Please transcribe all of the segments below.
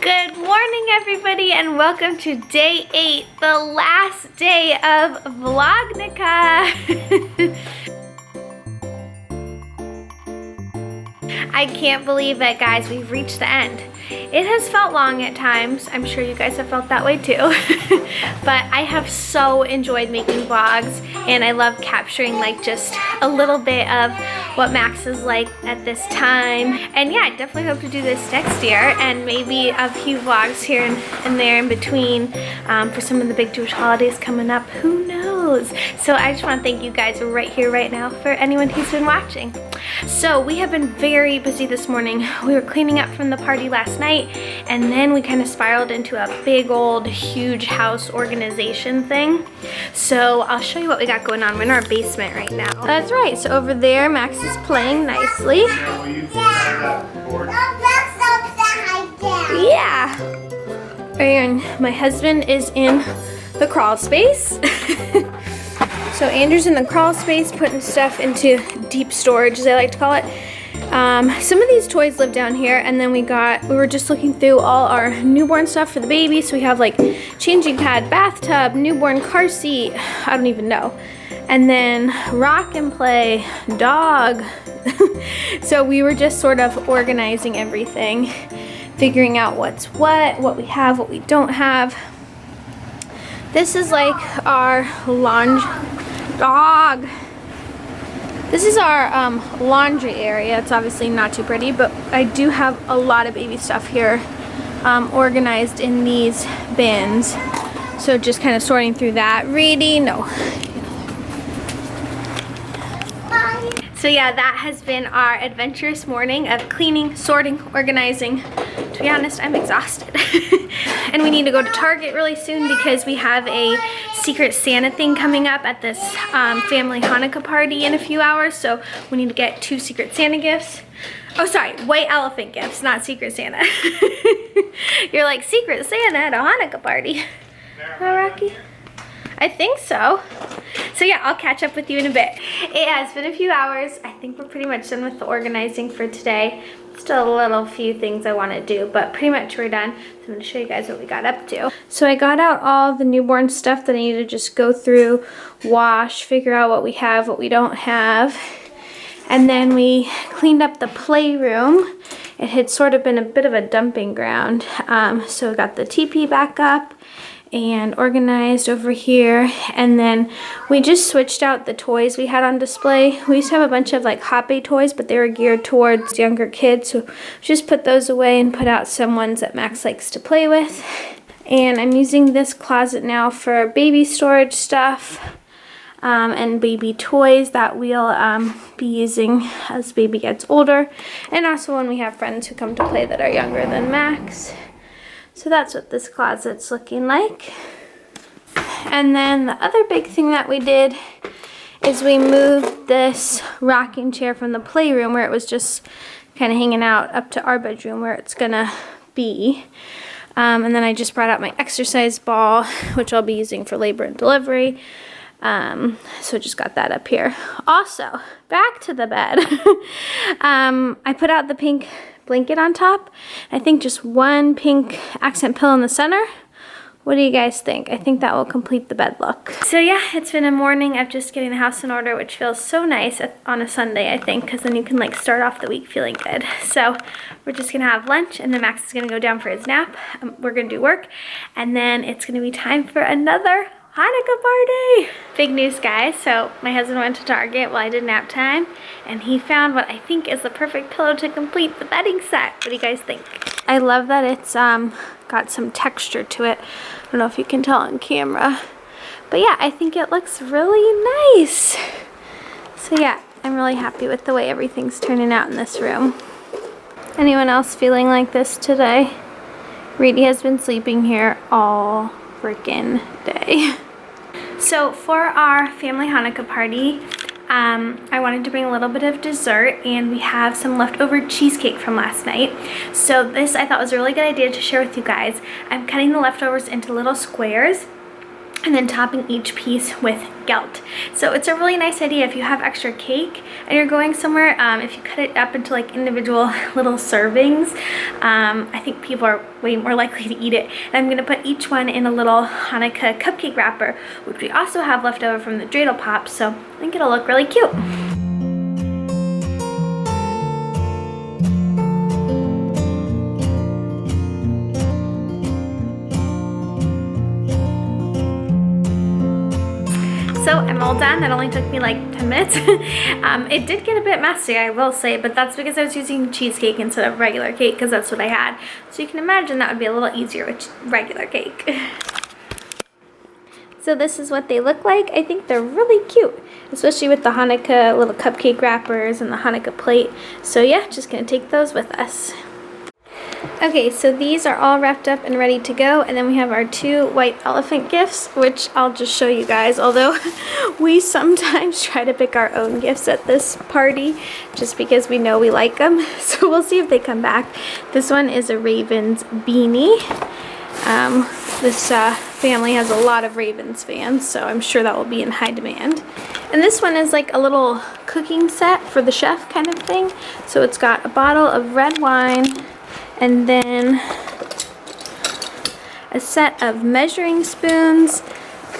Good morning, everybody, and welcome to day 8, the last day of VLOGnukkah. I can't believe it, guys. We've reached the end. It has felt long at times. I'm sure you guys have felt that way too. But I have so enjoyed making vlogs, and I love capturing like just a little bit of what Max is like at this time. And yeah, I definitely hope to do this next year, and maybe a few vlogs here and there in between for some of the big Jewish holidays coming up. Who knows? So I just want to thank you guys right here, right now, for anyone who's been watching. So we have been very busy this morning. We were cleaning up from the party last night, and then we kind of spiraled into a big old huge house organization thing. So I'll show you what we got going on. We're in our basement right now. That's right. So over there, Max is playing nicely. Yeah. And my husband is in the crawl space. So Andrew's in the crawl space putting stuff into deep storage, as I like to call it. Some of these toys live down here, and then we were just looking through all our newborn stuff for the baby. So we have like changing pad, bathtub, newborn car seat, I don't even know. And then rock and play, dog. So we were just sort of organizing everything, figuring out what's what we have, what we don't have. This is like our dog. This is our laundry area. It's obviously not too pretty, but I do have a lot of baby stuff here organized in these bins. So just kind of sorting through that. Reedy, no. So yeah, that has been our adventurous morning of cleaning, sorting, organizing. To be honest, I'm exhausted. And we need to go to Target really soon because we have a Secret Santa thing coming up at this family Hanukkah party in a few hours. So we need to get 2 Secret Santa gifts. Oh, sorry, white elephant gifts, not Secret Santa. You're like, Secret Santa at a Hanukkah party. Huh, Rocky? I think so. So yeah, I'll catch up with you in a bit. It has been a few hours. I think we're pretty much done with the organizing for today. Still a little few things I want to do, but pretty much we're done. So I'm going to show you guys what we got up to. So I got out all the newborn stuff that I need to just go through, wash, figure out what we have, what we don't have. And then we cleaned up the playroom. It had sort of been a bit of a dumping ground. So we got the teepee back up and organized over here, and then we just switched out the toys we had on display. We used to have a bunch of like Hot Bay toys, but they were geared towards younger kids, so just put those away and put out some ones that Max likes to play with. And I'm using this closet now for baby storage stuff and baby toys that we'll be using as baby gets older, and also when we have friends who come to play that are younger than Max. So that's what this closet's looking like. And then the other big thing that we did is we moved this rocking chair from the playroom where it was just kind of hanging out up to our bedroom where it's gonna be. And then I just brought out my exercise ball, which I'll be using for labor and delivery. So just got that up here. Also, back to the bed. I put out the pink blanket on top. I think just one pink accent pillow in the center. What do you guys think? I think that will complete the bed look. So yeah, it's been a morning of just getting the house in order, which feels so nice on a Sunday, I think, because then you can like start off the week feeling good. So we're just gonna have lunch, and then Max is gonna go down for his nap. We're gonna do work, and then it's gonna be time for another Hanukkah party! Big news, guys. So my husband went to Target while I did nap time, and he found what I think is the perfect pillow to complete the bedding set. What do you guys think? I love that it's got some texture to it. I don't know if you can tell on camera, but yeah, I think it looks really nice. So yeah, I'm really happy with the way everything's turning out in this room. Anyone else feeling like this today? Reedy has been sleeping here all freaking day. So for our family Hanukkah party, I wanted to bring a little bit of dessert, and we have some leftover cheesecake from last night. So this I thought was a really good idea to share with you guys. I'm cutting the leftovers into little squares, and then topping each piece with gelt. So it's a really nice idea if you have extra cake and you're going somewhere. If you cut it up into like individual little servings, I think people are way more likely to eat it. And I'm gonna put each one in a little Hanukkah cupcake wrapper, which we also have left over from the dreidel pops, so I think it'll look really cute. So I'm all done. That only took me like 10 minutes. It did get a bit messy, I will say, but that's because I was using cheesecake instead of regular cake, because that's what I had. So you can imagine that would be a little easier with regular cake. So this is what they look like. I think they're really cute, especially with the Hanukkah little cupcake wrappers and the Hanukkah plate. So yeah, just gonna take those with us. Okay, so these are all wrapped up and ready to go, and then we have our 2 white elephant gifts, which I'll just show you guys, although we sometimes try to pick our own gifts at this party just because we know we like them, so we'll see if they come back. This one is a Ravens beanie. This family has a lot of Ravens fans, so I'm sure that will be in high demand. And this one is like a little cooking set for the chef kind of thing, so it's got a bottle of red wine, and then a set of measuring spoons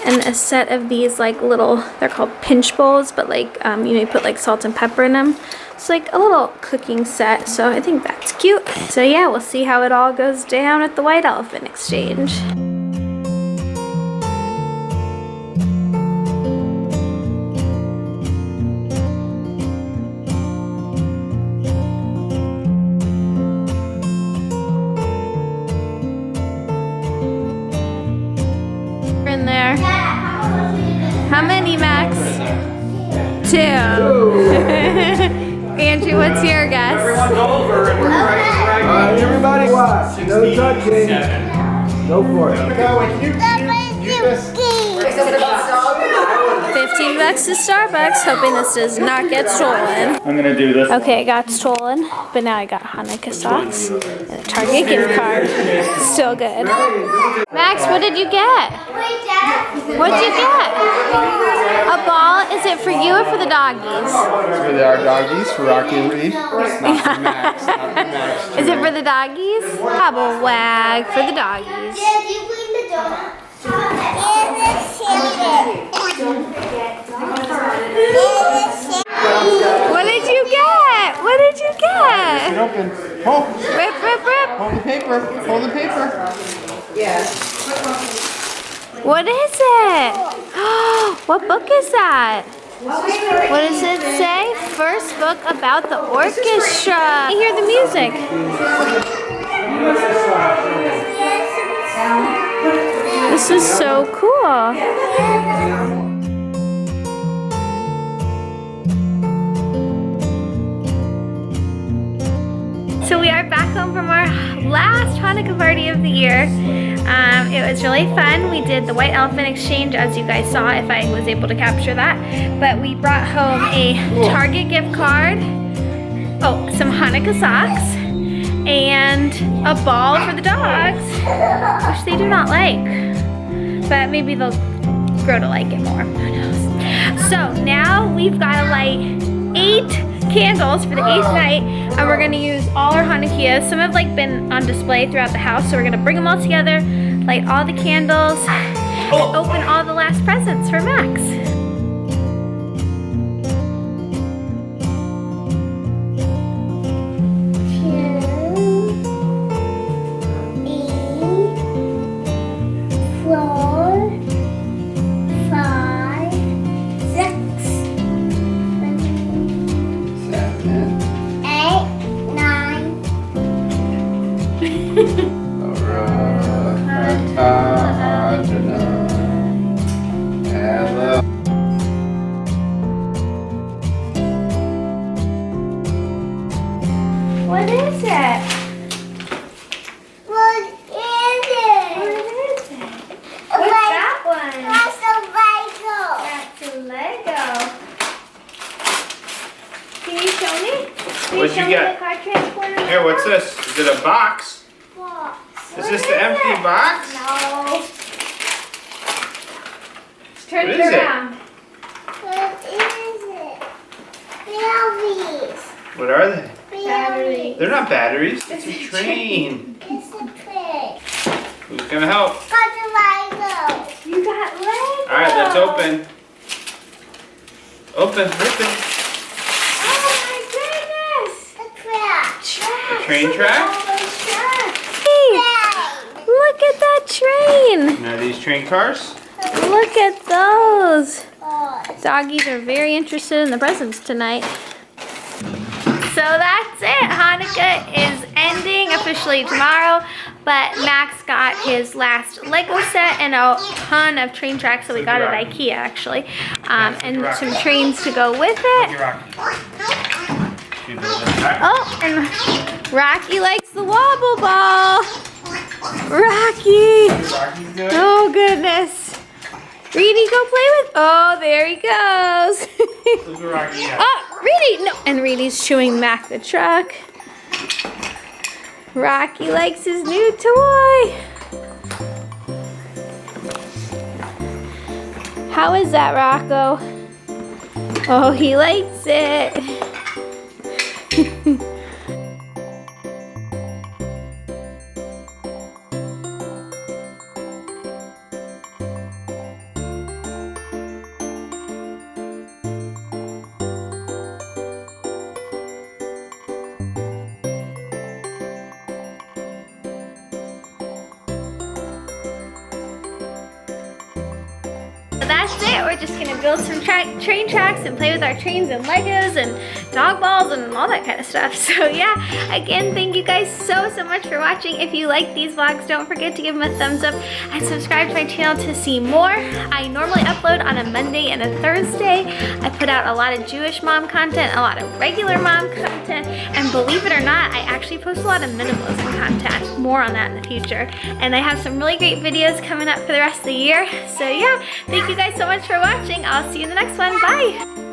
and a set of these like little, they're called pinch bowls, but like you know, you put like salt and pepper in them. It's like a little cooking set, so I think that's cute. So yeah, we'll see how it all goes down at the White Elephant Exchange. There. How many, Max? 2. Andrew, what's your guess? Everyone's over and we're trying to everybody watch. No touching. Go for it. $15 to Starbucks, hoping this does not get stolen. I'm gonna do this. Okay, it got stolen, but now I got Hanukkah socks and a Target gift card. Still good. Max, what did you get? What did you get? A ball? Is it for you or for the doggies? For our doggies, for Rocky and Reed. Not for Max. Not for Max. Is it for the doggies? Bubble wag for the doggies. Dad, you clean the door. What did you get? What did you get? Get open. Hold. Rip, rip, rip. Hold the paper. Hold the paper. What is it? What book is that? What does it say? First book about the orchestra. I hear the music. This is so cool. So we are back home from our last Hanukkah party of the year. It was really fun. We did the White Elephant Exchange, as you guys saw, if I was able to capture that. But we brought home a Target gift card, some Hanukkah socks, and a ball for the dogs, which they do not like. But maybe they'll grow to like it more. Who knows? So now we've got to light 8 candles for the 8th night, and we're gonna use all our Hanukkahs. Some have like been on display throughout the house, so we're gonna bring them all together, light all the candles, and open all the last presents for Max. What is it? What is it? What's that one? That's a Lego. That's a Lego. Can you show me? Can What'd you show get? me the car transporter? Here, what's this? Is it a box? Box. Is this the empty box? No. Turn What it is it? around. What is it? Batteries. What are they? Battery. They're not batteries. It's a train. It's a train. Who's gonna help? Got the Legos. You got Lego. All right, let's open. Open. Oh my goodness. The track. A train track? Hey, look at that train. Now these train cars? Look at those. Oh, Doggies are very interested in the presents tonight. So that's it. Hanukkah is ending officially tomorrow, but Max got his last Lego set and a ton of train tracks that we got at IKEA actually, and some trains to go with it. Oh, and Rocky likes the wobble ball. Rocky. Oh goodness. Reedy, go play with. Oh, there he goes. Oh, Reedy, no. And Reedy's showing Mac the truck. Rocky likes his new toy. How is that, Rocco? Oh, he likes it. That's it. We're just gonna build some train tracks and play with our trains and Legos and dog balls and all that kind of stuff. So yeah, again, thank you guys so much for watching. If you like these vlogs, don't forget to give them a thumbs up and subscribe to my channel to see more. I normally upload on a Monday and a Thursday. I put out a lot of Jewish mom content, a lot of regular mom content, and believe it or not, I actually post a lot of minimalism content. More on that in the future. And I have some really great videos coming up for the rest of the year. So yeah, thank you guys so much for watching. I'll see you in the next one. Bye!